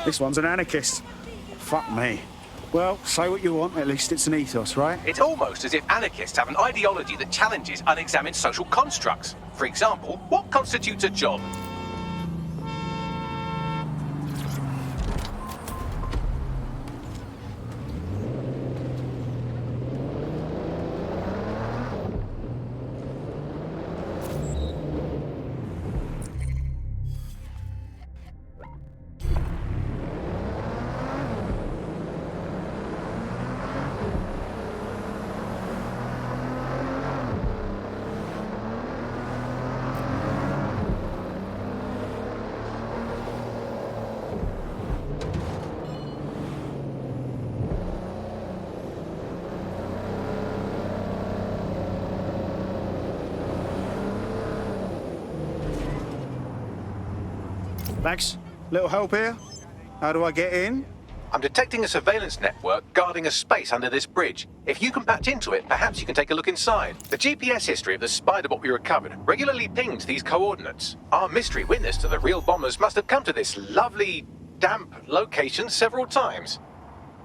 This one's an anarchist. Fuck me. Well, say what you want, at least it's an ethos, right? It's almost as if anarchists have an ideology that challenges unexamined social constructs. For example, what constitutes a job? Thanks. Little help here? How do I get in? I'm detecting a surveillance network guarding a space under this bridge. If you can patch into it, perhaps you can take a look inside. The GPS history of the spider bot we recovered regularly pings these coordinates. Our mystery witness to the real bombers must have come to this lovely, damp location several times.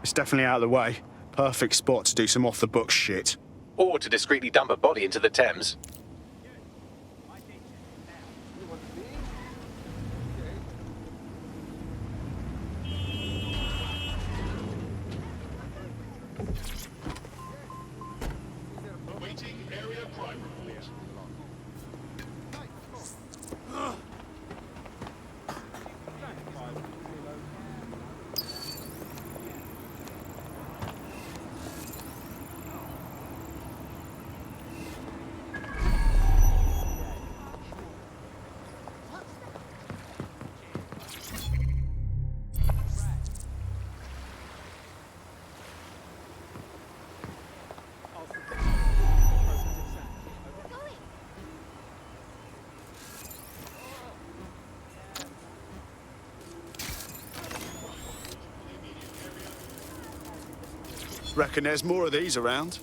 It's definitely out of the way. Perfect spot to do some off-the-books shit. Or to discreetly dump a body into the Thames. Reckon there's more of these around.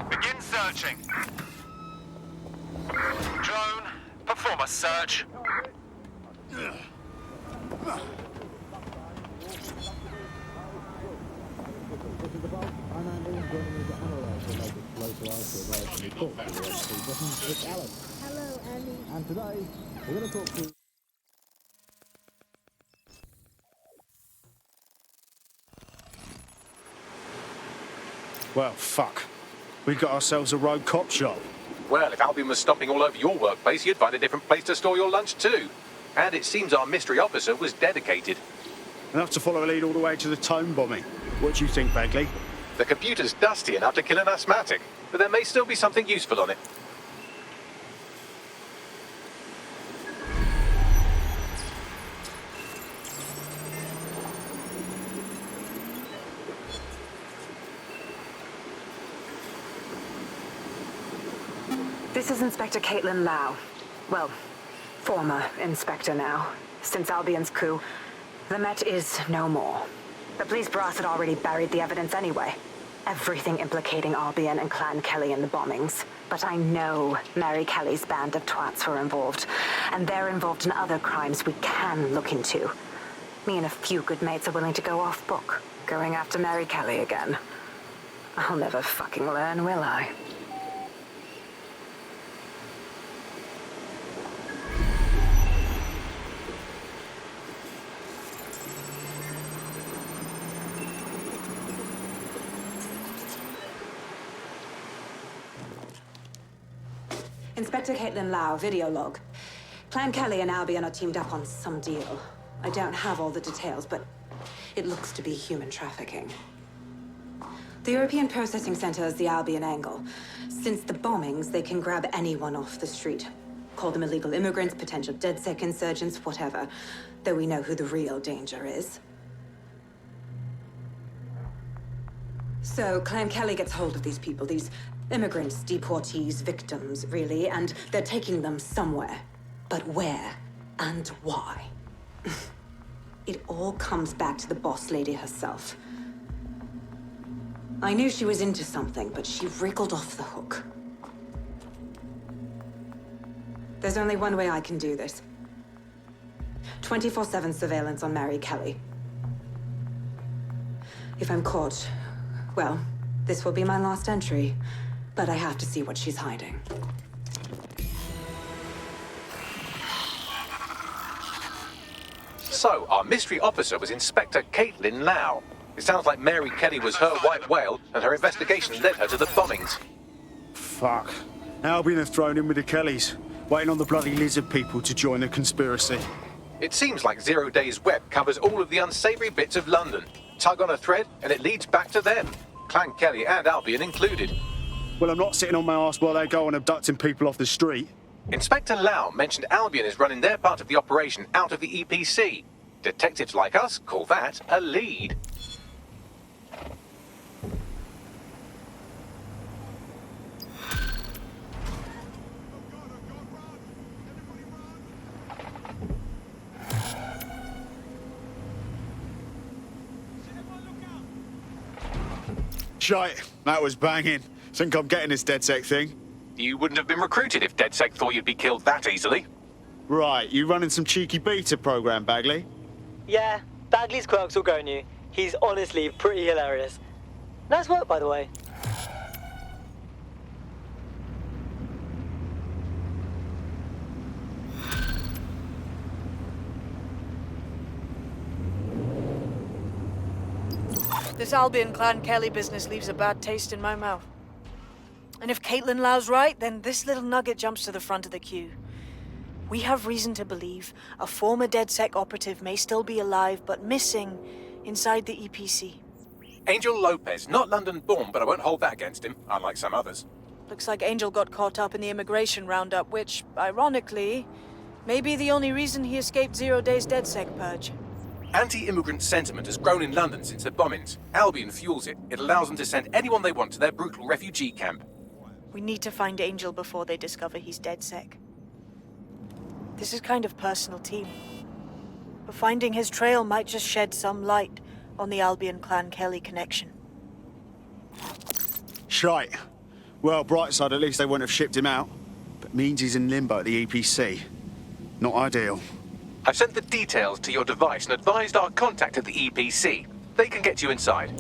Begin searching. Drone, perform a search. Hello, Annie. And today, we're going to talk to... Well, fuck. We got ourselves a rogue cop shop. Well, if Albion was stomping all over your workplace, you'd find a different place to store your lunch too. And it seems our mystery officer was dedicated. Enough to follow a lead all the way to the Tome bombing. What do you think, Bagley? The computer's dusty enough to kill an asthmatic, but there may still be something useful on it. This is Inspector Caitlin Lau. Well, former inspector now. Since Albion's coup, the Met is no more. The police brass had already buried the evidence anyway. Everything implicating Albion and Clan Kelly in the bombings. But I know Mary Kelly's band of twats were involved. And they're involved in other crimes we can look into. Me and a few good mates are willing to go off book, going after Mary Kelly again. I'll never fucking learn, will I? Inspector Caitlin Lau, video log. Clan Kelly and Albion are teamed up on some deal. I don't have all the details, but it looks to be human trafficking. The European Processing Center is the Albion angle. Since the bombings, they can grab anyone off the street. Call them illegal immigrants, potential DedSec insurgents, whatever. Though we know who the real danger is. So, Clan Kelly gets hold of these people, these immigrants, deportees, victims, really, and they're taking them somewhere. But where and why? It all comes back to the boss lady herself. I knew she was into something, but she wriggled off the hook. There's only one way I can do this. 24/7 surveillance on Mary Kelly. If I'm caught, well, this will be my last entry. But I have to see what she's hiding. So, our mystery officer was Inspector Caitlin Lau. It sounds like Mary Kelly was her white whale, and her investigation led her to the bombings. Fuck. Albion have thrown in with the Kellys, waiting on the bloody lizard people to join the conspiracy. It seems like 0 Days Web covers all of the unsavory bits of London. Tug on a thread, and it leads back to them. Clan Kelly and Albion included. Well, I'm not sitting on my ass while they go on abducting people off the street. Inspector Lau mentioned Albion is running their part of the operation out of the EPC. Detectives like us call that a lead. Shite, that was banging. Think I'm getting this DedSec thing? You wouldn't have been recruited if DedSec thought you'd be killed that easily. Right, you running some cheeky beta program, Bagley? Yeah, Bagley's quirks will go new. He's honestly pretty hilarious. Nice work, by the way. This Albion Clan Kelly business leaves a bad taste in my mouth. And if Caitlin Lau's right, then this little nugget jumps to the front of the queue. We have reason to believe a former DedSec operative may still be alive, but missing inside the EPC. Angel Lopez, not London-born, but I won't hold that against him, unlike some others. Looks like Angel got caught up in the immigration roundup, which, ironically, may be the only reason he escaped 0 Days DedSec purge. Anti-immigrant sentiment has grown in London since the bombings. Albion fuels it. It allows them to send anyone they want to their brutal refugee camp. We need to find Angel before they discover he's DedSec. This is kind of personal, team. But finding his trail might just shed some light on the Albion Clan Kelly connection. Shite. Well, bright side, at least they wouldn't have shipped him out. But means he's in limbo at the EPC. Not ideal. I've sent the details to your device and advised our contact at the EPC. They can get you inside.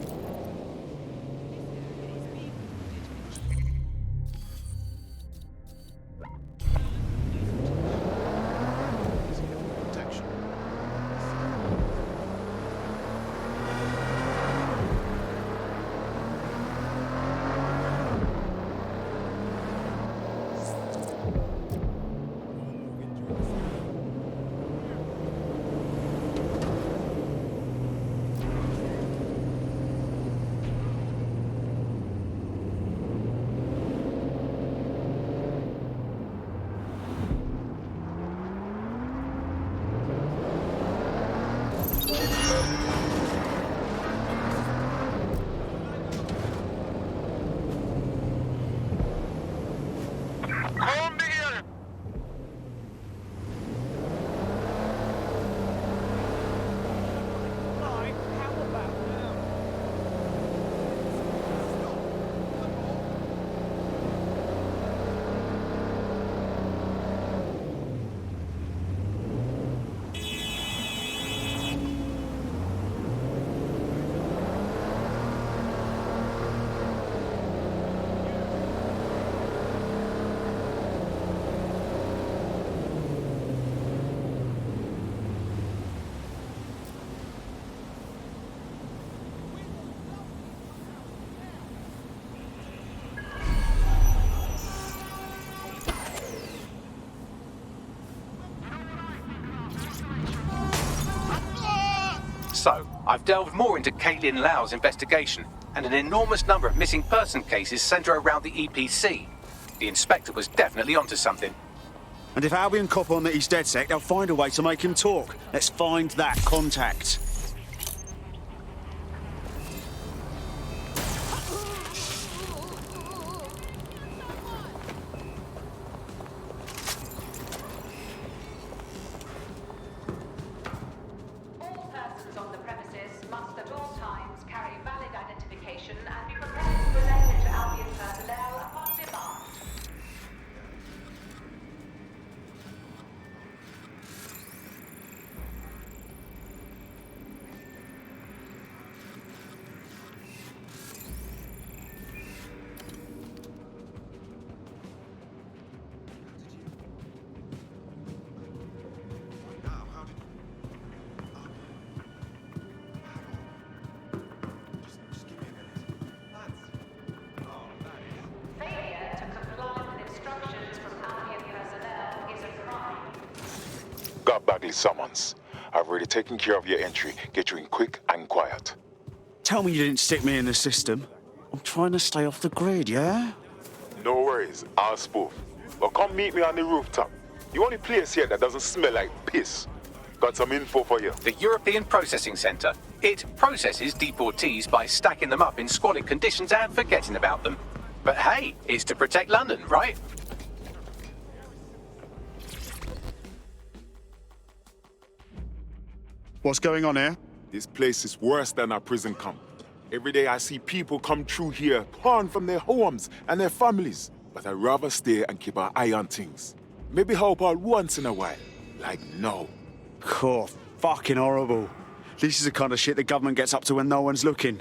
I've delved more into Caitlin Lau's investigation, and an enormous number of missing person cases centre around the EPC. The inspector was definitely onto something. And if Albion cop on that he's DedSec, they'll find a way to make him talk. Let's find that contact. All persons on the premises must at all times carry valid identification and be prepared to present it to Albion personnel upon demand. Failure to comply with instructions from Albion personnel is a crime. Got Bagley summons. I've already taken care of your entry. Get you in quick and quiet. Tell me you didn't stick me in the system. I'm trying to stay off the grid, yeah? No worries, I'll spoof. But come meet me on the rooftop. The only place here that doesn't smell like piss. Got some info for you. The European Processing Centre. It processes deportees by stacking them up in squalid conditions and forgetting about them. But hey, it's to protect London, right? What's going on here? This place is worse than a prison camp. Every day I see people come through here, torn from their homes and their families. But I'd rather stay and keep an eye on things. Maybe help out once in a while. Like now. Oh, fucking horrible. This is the kind of shit the government gets up to when no one's looking.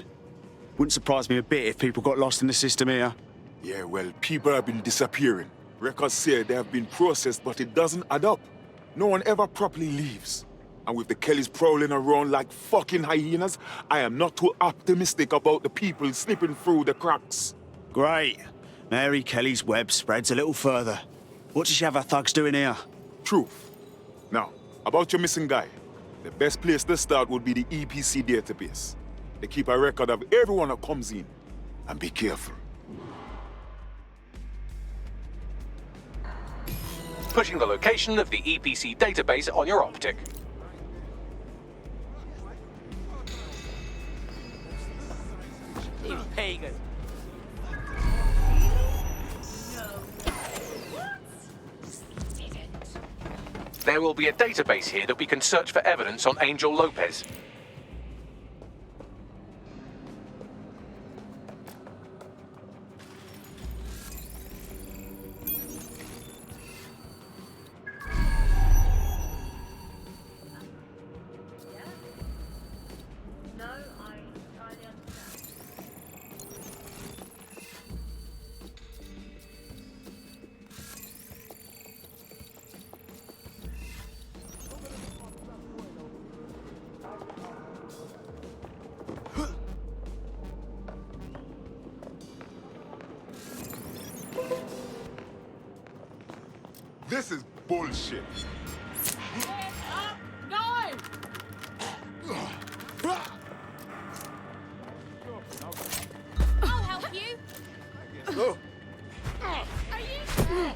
Wouldn't surprise me a bit if people got lost in the system here. Yeah, well, people have been disappearing. Records say they have been processed, but it doesn't add up. No one ever properly leaves. And with the Kellys prowling around like fucking hyenas, I am not too optimistic about the people slipping through the cracks. Great. Mary Kelly's web spreads a little further. What does she have her thugs doing here? Truth. Now, about your missing guy. The best place to start would be the EPC database. They keep a record of everyone that comes in. And be careful. Pushing the location of the EPC database on your optic. Pagan. There will be a database here that we can search for evidence on Angel Lopez. This is bullshit. I'll help you. Oh. Are you?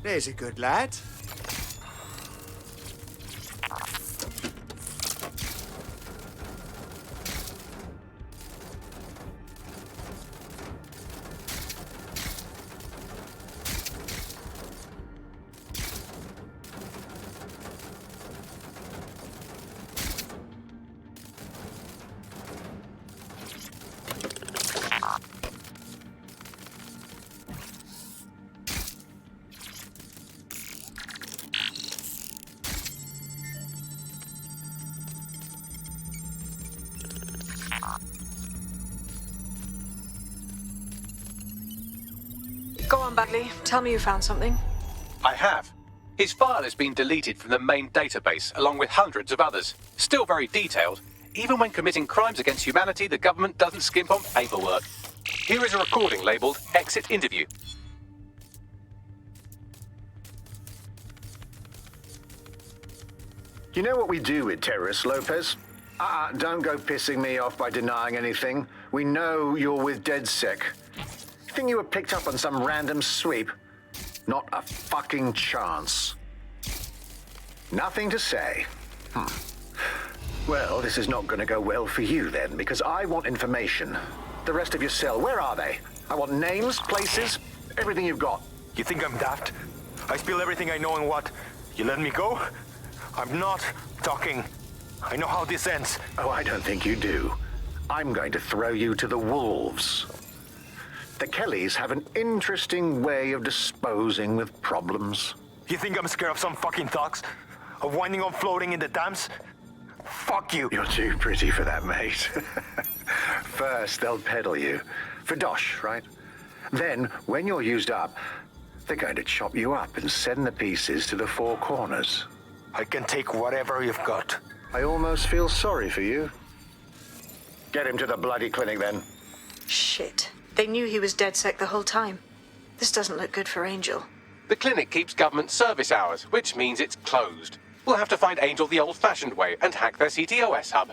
There's a good lad. Go on, Bagley. Tell me you found something. I have. His file has been deleted from the main database, along with hundreds of others. Still very detailed. Even when committing crimes against humanity, the government doesn't skimp on paperwork. Here is a recording labelled Exit Interview. You know what we do with terrorists, Lopez? Don't go pissing me off by denying anything. We know you're with DedSec. You think you were picked up on some random sweep? Not a fucking chance. Nothing to say. Well, this is not going to go well for you then, because I want information. The rest of your cell, where are they? I want names, places, everything you've got. You think I'm daft? I spill everything I know and what? You let me go? I'm not talking. I know how this ends. Oh, I don't think you do. I'm going to throw you to the wolves. The Kellys have an interesting way of disposing with problems. You think I'm scared of some fucking thugs? Of winding up floating in the dams? Fuck you. You're too pretty for that, mate. First, they'll peddle you. For dosh, right? Then, when you're used up, they're going to chop you up and send the pieces to the four corners. I can take whatever you've got. I almost feel sorry for you. Get him to the bloody clinic, then. Shit. They knew he was DedSec the whole time. This doesn't look good for Angel. The clinic keeps government service hours, which means it's closed. We'll have to find Angel the old-fashioned way and hack their CTOS hub.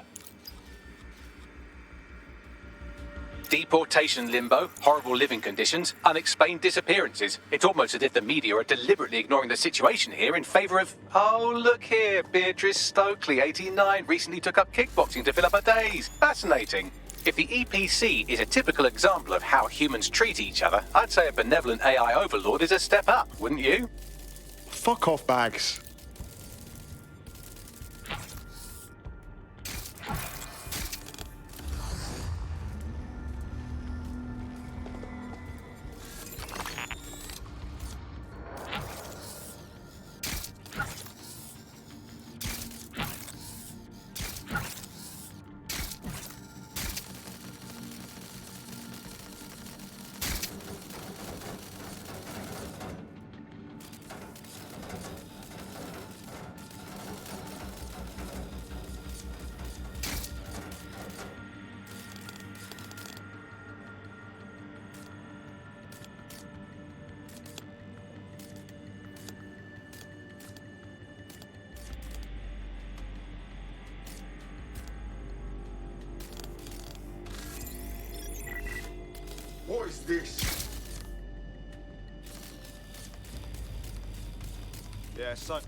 Deportation limbo, horrible living conditions, unexplained disappearances. It's almost as if the media are deliberately ignoring the situation here in favour of... Oh, look here, Beatrice Stokely, 89, recently took up kickboxing to fill up her days. Fascinating. If the EPC is a typical example of how humans treat each other, I'd say a benevolent AI overlord is a step up, wouldn't you? Fuck off, Bags. What is this? Yeah, so...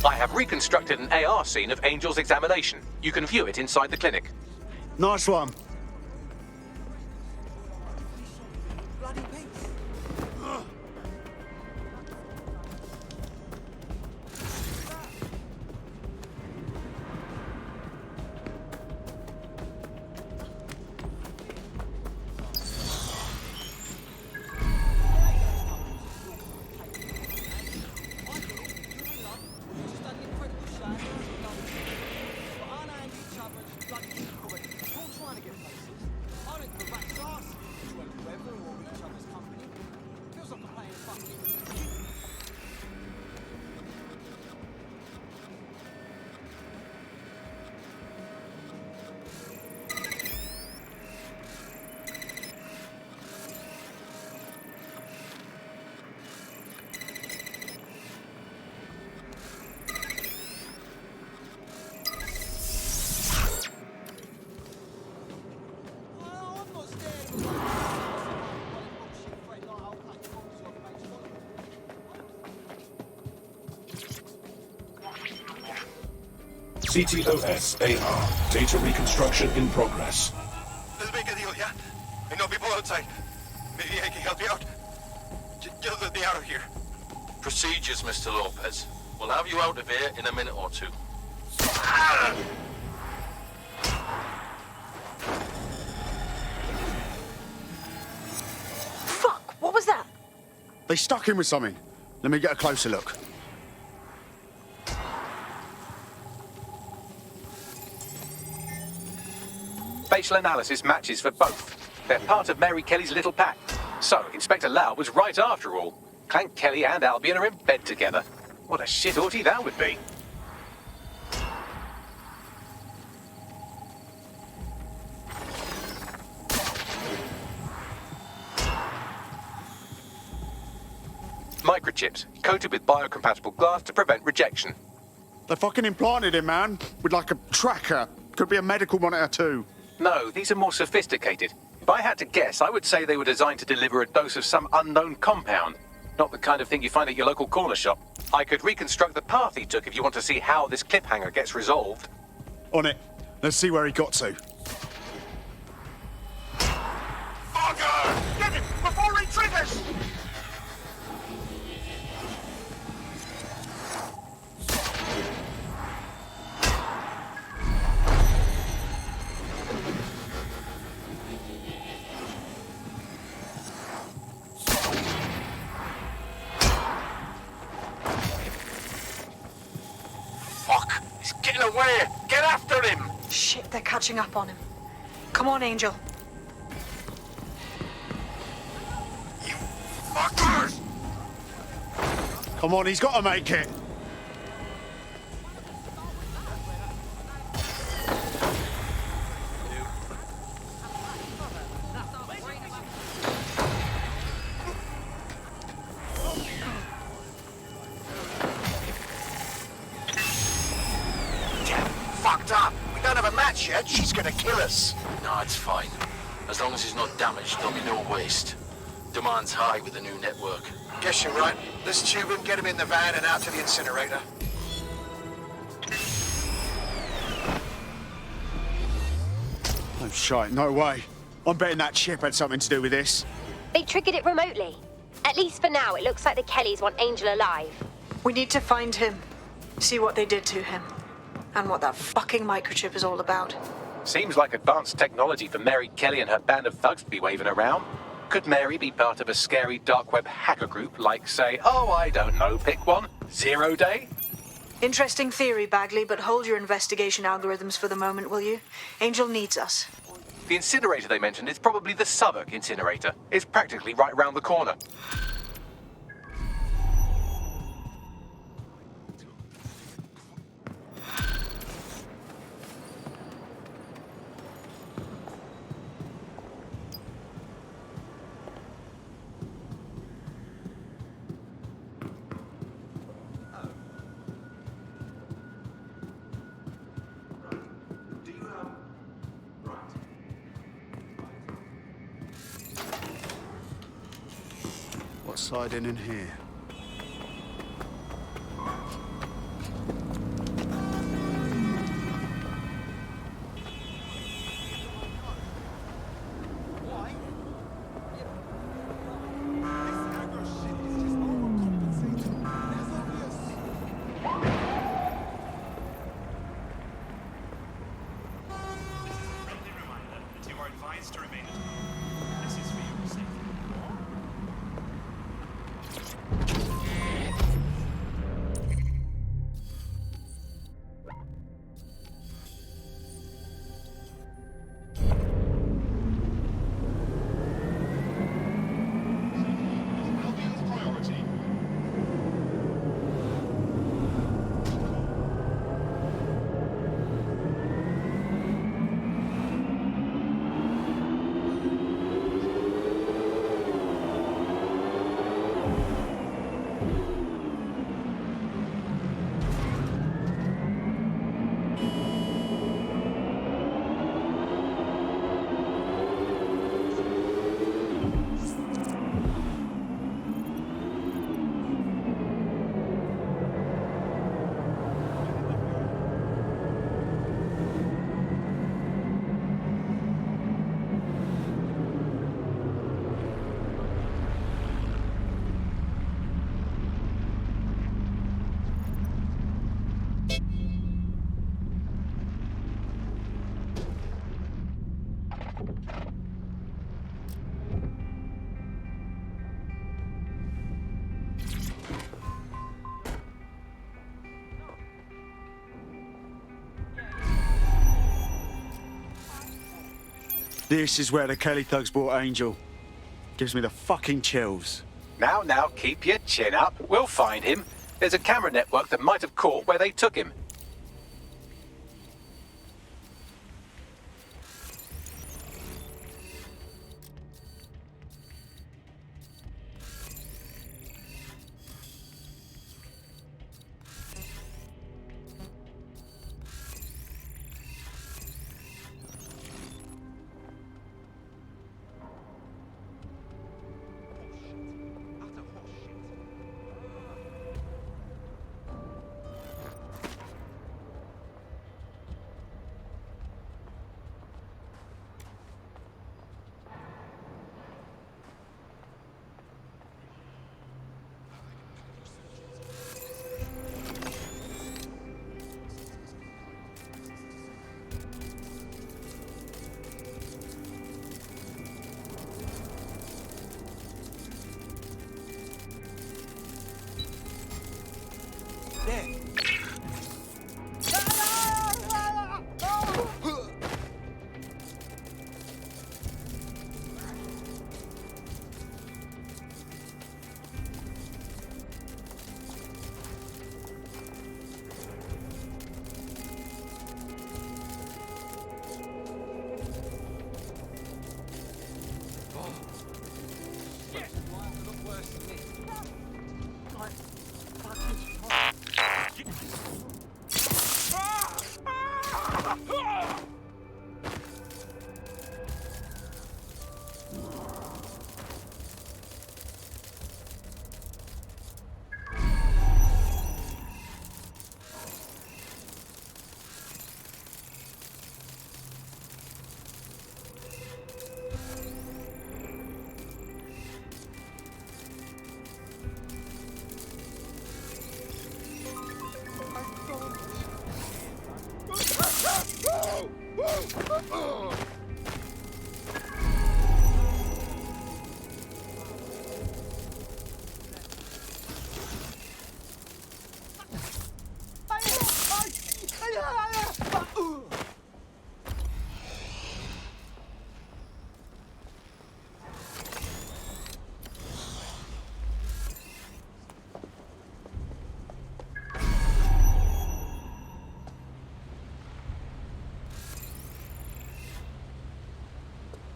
I have reconstructed an AR scene of Angel's examination. You can view it inside the clinic. Nice one. CTOS AR. Data reconstruction in progress. Let's make a deal, yeah? I know people outside. Maybe I can help you out. Just let me out of here. Procedures, Mr. Lopez. We'll have you out of here in a minute or two. Fuck! What was that? They stuck him with something. Let me get a closer look. Facial analysis matches for both. They're part of Mary Kelly's little pack. So, Inspector Lau was right after all. Clank Kelly and Albion are in bed together. What a shit orgy that would be. Microchips, coated with biocompatible glass to prevent rejection. They fucking implanted him, man. With like a tracker. Could be a medical monitor too. No, these are more sophisticated. If I had to guess, I would say they were designed to deliver a dose of some unknown compound. Not the kind of thing you find at your local corner shop. I could reconstruct the path he took if you want to see how this cliffhanger gets resolved. On it. Let's see where he got to. Fucker! Get him before he triggers! Fuck! He's getting away! Get after him! Shit, they're catching up on him. Come on, Angel. You fuckers! Come on, he's got to make it. Fucked up! We don't have a match yet. She's gonna kill us. No, it's fine. As long as he's not damaged, there'll be no waste. Demand's high with the new network. Guess you're right. Let's tube him, get him in the van and out to the incinerator. Oh, shite, no way. I'm betting that chip had something to do with this. They triggered it remotely. At least for now, it looks like the Kellys want Angel alive. We need to find him. See what they did to him. And what that fucking microchip is all about. Seems like advanced technology for Mary Kelly and her band of thugs to be waving around. Could Mary be part of a scary dark web hacker group like, say, oh, I don't know, pick one, 0 Day? Interesting theory, Bagley, but hold your investigation algorithms for the moment, will you? Angel needs us. The incinerator they mentioned is probably the Southwark incinerator. It's practically right round the corner. What's hiding in here? This is where the Kelly thugs brought Angel. Gives me the fucking chills. Now, keep your chin up. We'll find him. There's a camera network that might have caught where they took him.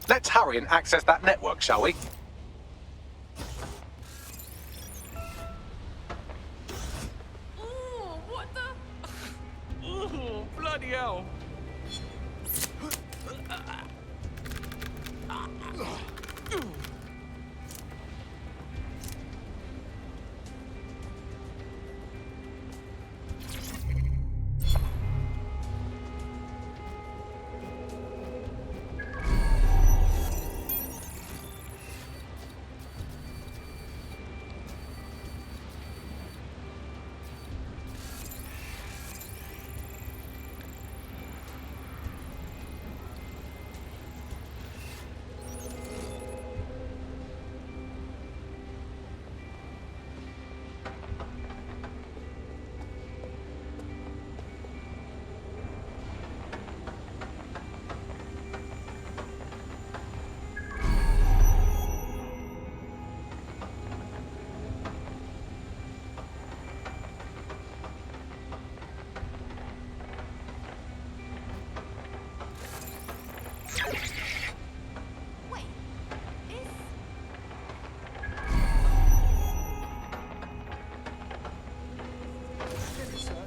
Let's hurry and access that network, shall we? Ooh, what the? Ooh, bloody hell.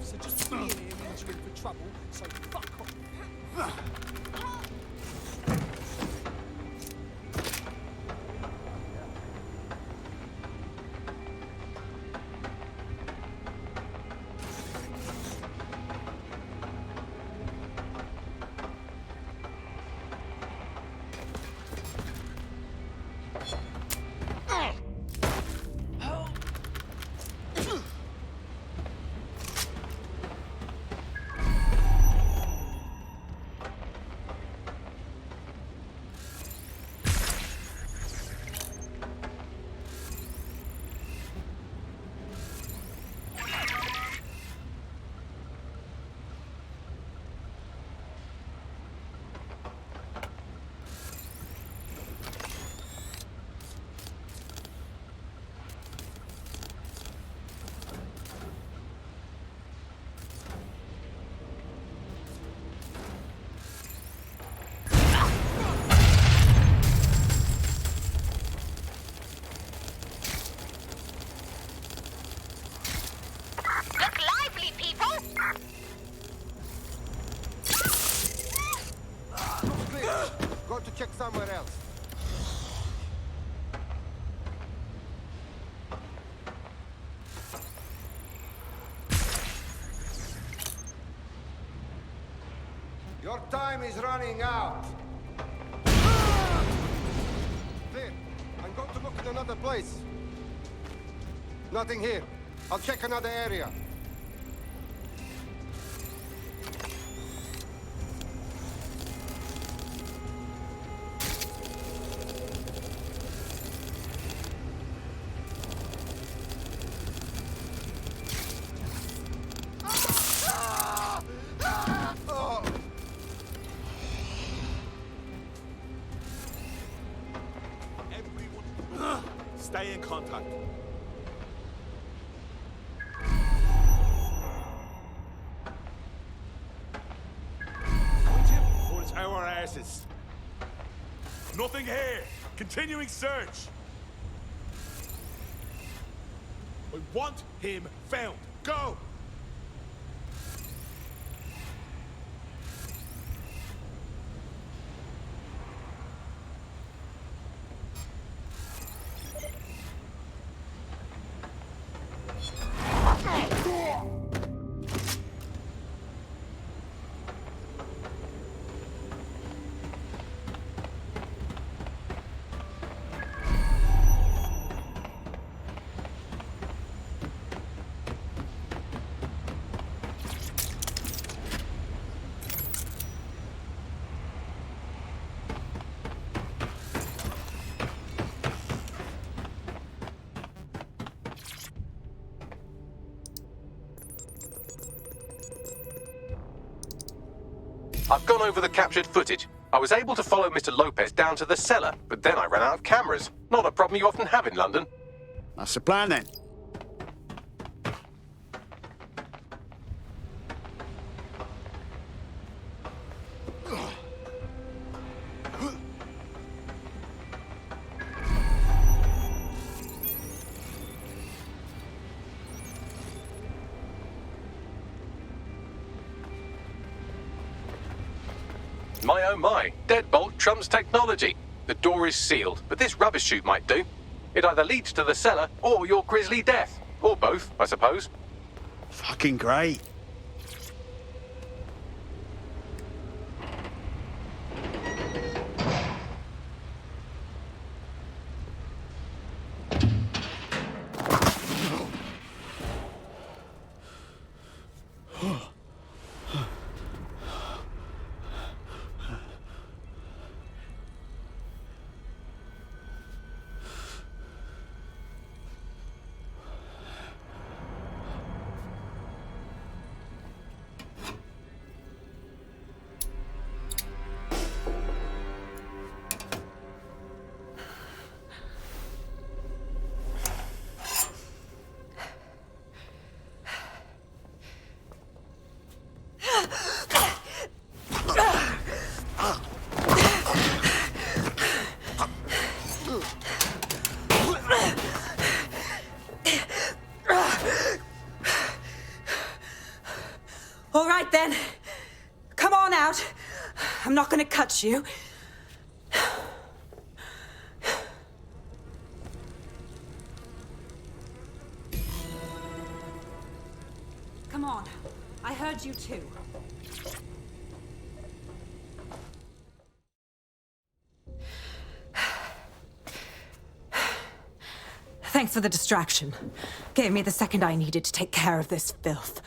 So just being here means you're in for trouble, so fuck off. Go to check somewhere else. Your time is running out. Clear. I'm going to look in another place. Nothing here. I'll check another area. Stay in contact. Point him, or it's our asses. Nothing here. Continuing search. I want him found. Go! I've gone over the captured footage. I was able to follow Mr. Lopez down to the cellar, but then I ran out of cameras. Not a problem you often have in London. That's the plan then. My oh my, deadbolt trumps technology. The door is sealed, but this rubbish chute might do. It either leads to the cellar or your grisly death. Or both, I suppose. Fucking great. All right, then. Come on out. I'm not gonna cut you. Come on. I heard you too. Thanks for the distraction. Gave me the second I needed to take care of this filth.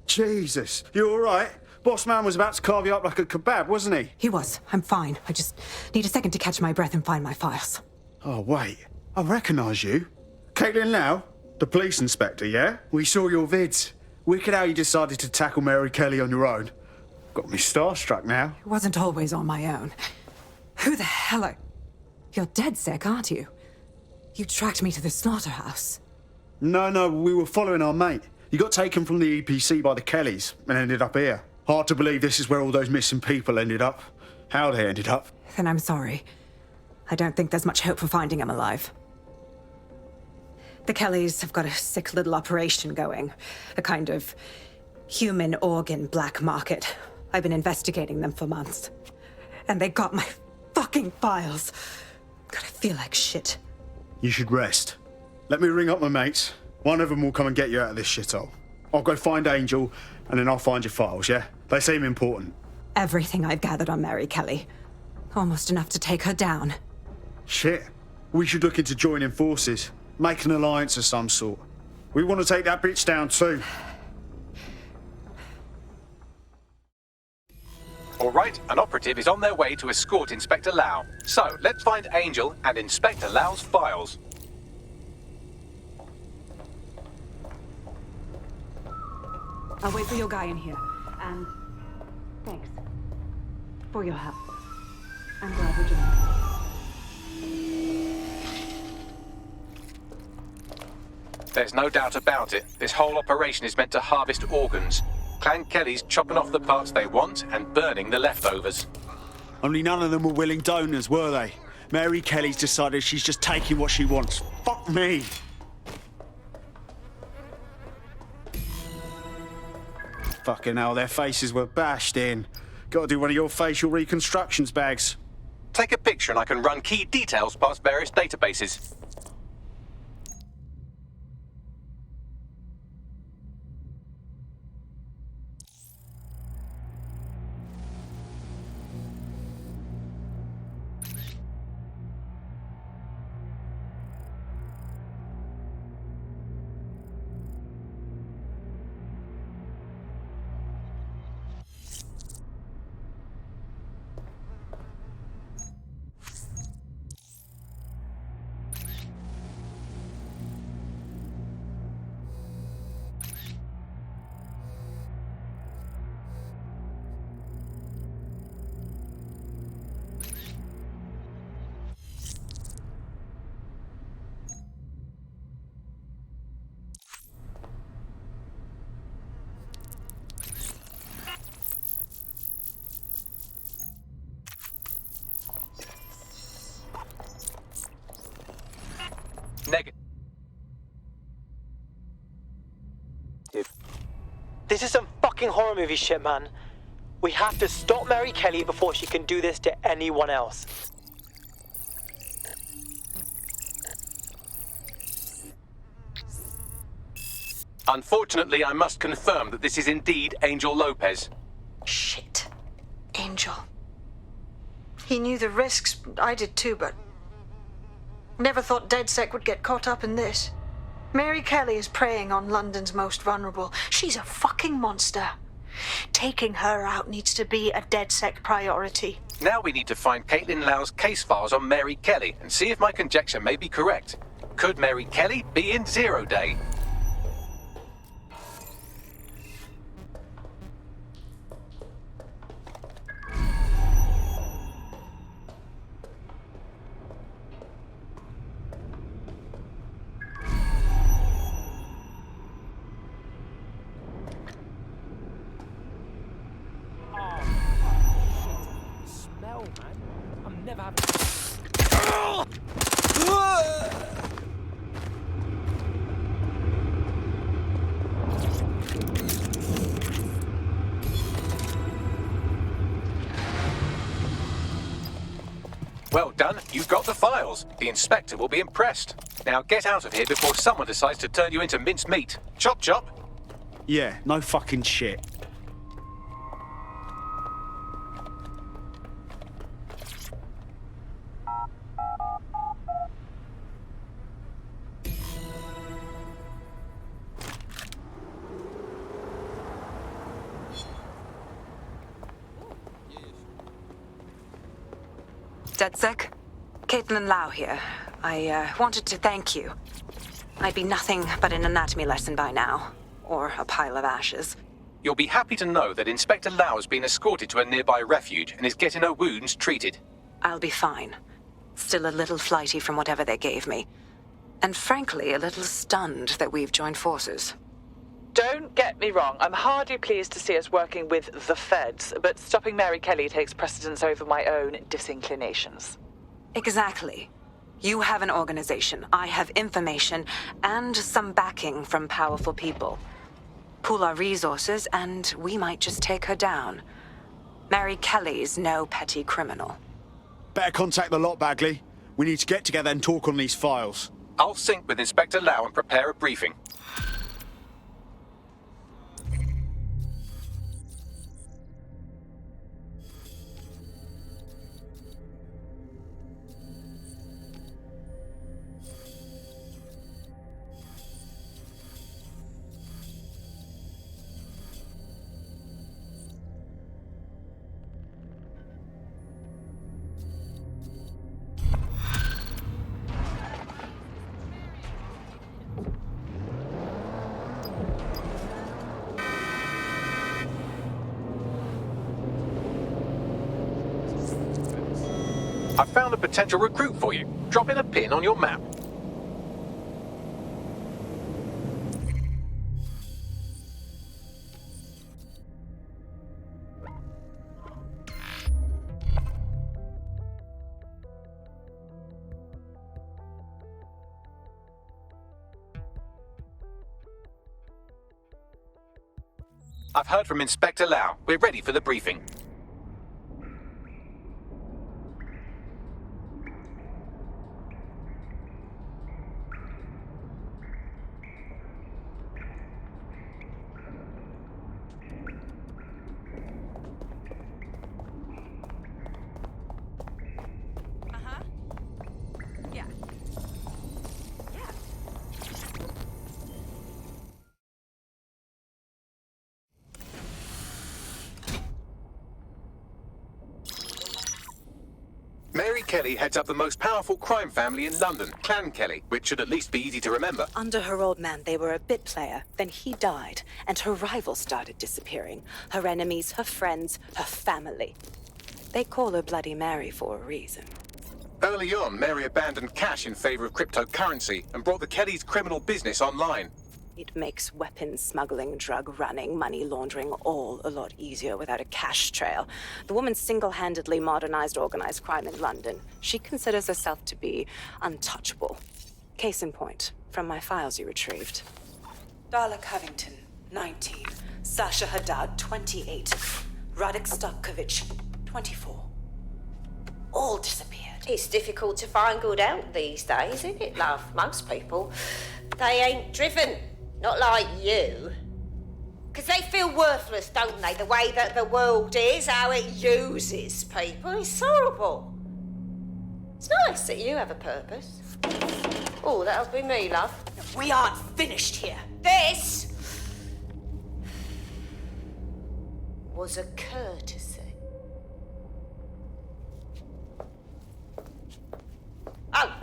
Jesus, you all right? Boss man was about to carve you up like a kebab, wasn't he? He was. I'm fine. I just need a second to catch my breath and find my files. Oh, wait. I recognise you. Caitlin Lau? The police inspector, yeah? We saw your vids. Wicked how you decided to tackle Mary Kelly on your own. Got me starstruck now. It wasn't always on my own. Who the hell are... You're DedSec, aren't you? You tracked me to the slaughterhouse. No, we were following our mate. You got taken from the EPC by the Kellys and ended up here. Hard to believe this is where all those missing people ended up. How they ended up. Then I'm sorry. I don't think there's much hope for finding him alive. The Kellys have got a sick little operation going. A kind of human organ black market. I've been investigating them for months. And they got my fucking files. God, I feel like shit. You should rest. Let me ring up my mates. One of them will come and get you out of this shithole. I'll go find Angel, and then I'll find your files, yeah? They seem important. Everything I've gathered on Mary Kelly. Almost enough to take her down. Shit. We should look into joining forces. Make an alliance of some sort. We want to take that bitch down too. All right, an operative is on their way to escort Inspector Lau. So, let's find Angel and Inspector Lau's files. I'll wait for your guy in here. And thanks for your help. I'm glad we're doing this. There's no doubt about it. This whole operation is meant to harvest organs. Clan Kelly's chopping off the parts they want and burning the leftovers. Only none of them were willing donors, were they? Mary Kelly's decided she's just taking what she wants. Fuck me! Fucking hell, their faces were bashed in. Gotta do one of your facial reconstructions, Bags. Take a picture and I can run key details past various databases. Negative. This is some fucking horror movie shit, man. We have to stop Mary Kelly before she can do this to anyone else. Unfortunately, I must confirm that this is indeed Angel Lopez. Shit. Angel. He knew the risks. I did too, but... Never thought DedSec would get caught up in this. Mary Kelly is preying on London's most vulnerable. She's a fucking monster. Taking her out needs to be a DedSec priority. Now we need to find Caitlin Lau's case files on Mary Kelly and see if my conjecture may be correct. Could Mary Kelly be in Zero Day? Smell, man. I'm never having... Well done, you've got the files. The inspector will be impressed. Now get out of here before someone decides to turn you into minced meat. Chop chop. Yeah, no fucking shit. DedSec? Caitlin Lau here. I wanted to thank you. I'd be nothing but an anatomy lesson by now. Or a pile of ashes. You'll be happy to know that Inspector Lau has been escorted to a nearby refuge and is getting her wounds treated. I'll be fine. Still a little flighty from whatever they gave me. And frankly, a little stunned that we've joined forces. Don't get me wrong, I'm hardly pleased to see us working with the feds, but stopping Mary Kelly takes precedence over my own disinclinations. Exactly. You have an organization, I have information, and some backing from powerful people. Pool our resources, and we might just take her down. Mary Kelly's no petty criminal. Better contact the lot, Bagley. We need to get together and talk on these files. I'll sync with Inspector Lau and prepare a briefing. I found a potential recruit for you. Drop in a pin on your map. I've heard from Inspector Lau. We're ready for the briefing. Mary Kelly heads up the most powerful crime family in London, Clan Kelly, which should at least be easy to remember. Under her old man, they were a bit player. Then he died, and her rivals started disappearing. Her enemies, her friends, her family. They call her Bloody Mary for a reason. Early on, Mary abandoned cash in favor of cryptocurrency and brought the Kellys' criminal business online. It makes weapons smuggling, drug running, money laundering all a lot easier without a cash trail. The woman single-handedly modernized organized crime in London. She considers herself to be untouchable. Case in point, from my files you retrieved. Darla Covington, 19. Sasha Haddad, 28. Radek Starkovich, 24. All disappeared. It's difficult to find good help these days, isn't it, love? Most people, they ain't driven. Not like you. Because they feel worthless, don't they? The way that the world is, how it uses people. It's horrible. It's nice that you have a purpose. Oh, that'll be me, love. We aren't finished here. This was a courtesy. Oh.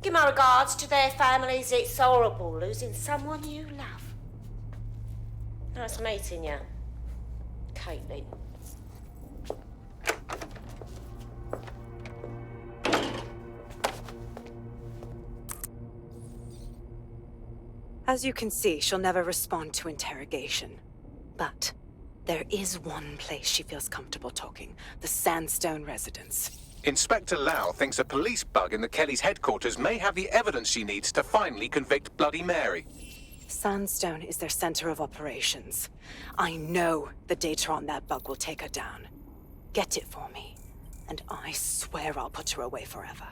Give my regards to their families. It's horrible losing someone you love. Nice meeting you, Caitlin. As you can see, she'll never respond to interrogation. But there is one place she feels comfortable talking. The Sandstone residence. Inspector Lau thinks a police bug in the Kellys' headquarters may have the evidence she needs to finally convict Bloody Mary. Sandstone is their center of operations. I know the data on that bug will take her down. Get it for me. and I swear I'll put her away forever.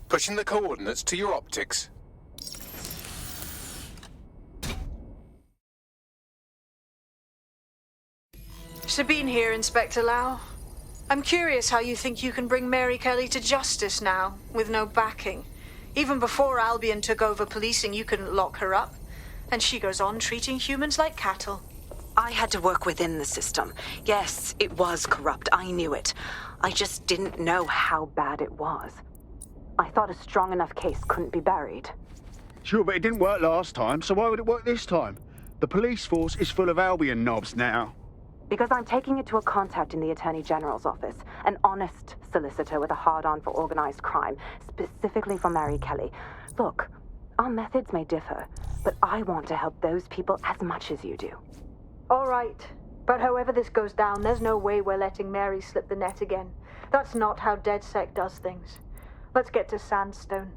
Pushing the coordinates to your optics. Sabine here, Inspector Lau. I'm curious how you think you can bring Mary Kelly to justice now, with no backing. Even before Albion took over policing, you couldn't lock her up. And she goes on treating humans like cattle. I had to work within the system. Yes, it was corrupt. I knew it. I just didn't know how bad it was. I thought a strong enough case couldn't be buried. Sure, but it didn't work last time, so why would it work this time? The police force is full of Albion knobs now. Because I'm taking it to a contact in the Attorney General's office, an honest solicitor with a hard-on for organized crime, specifically for Mary Kelly. Look, our methods may differ, but I want to help those people as much as you do. All right. But however this goes down, there's no way we're letting Mary slip the net again. That's not how DedSec does things. Let's get to Sandstone.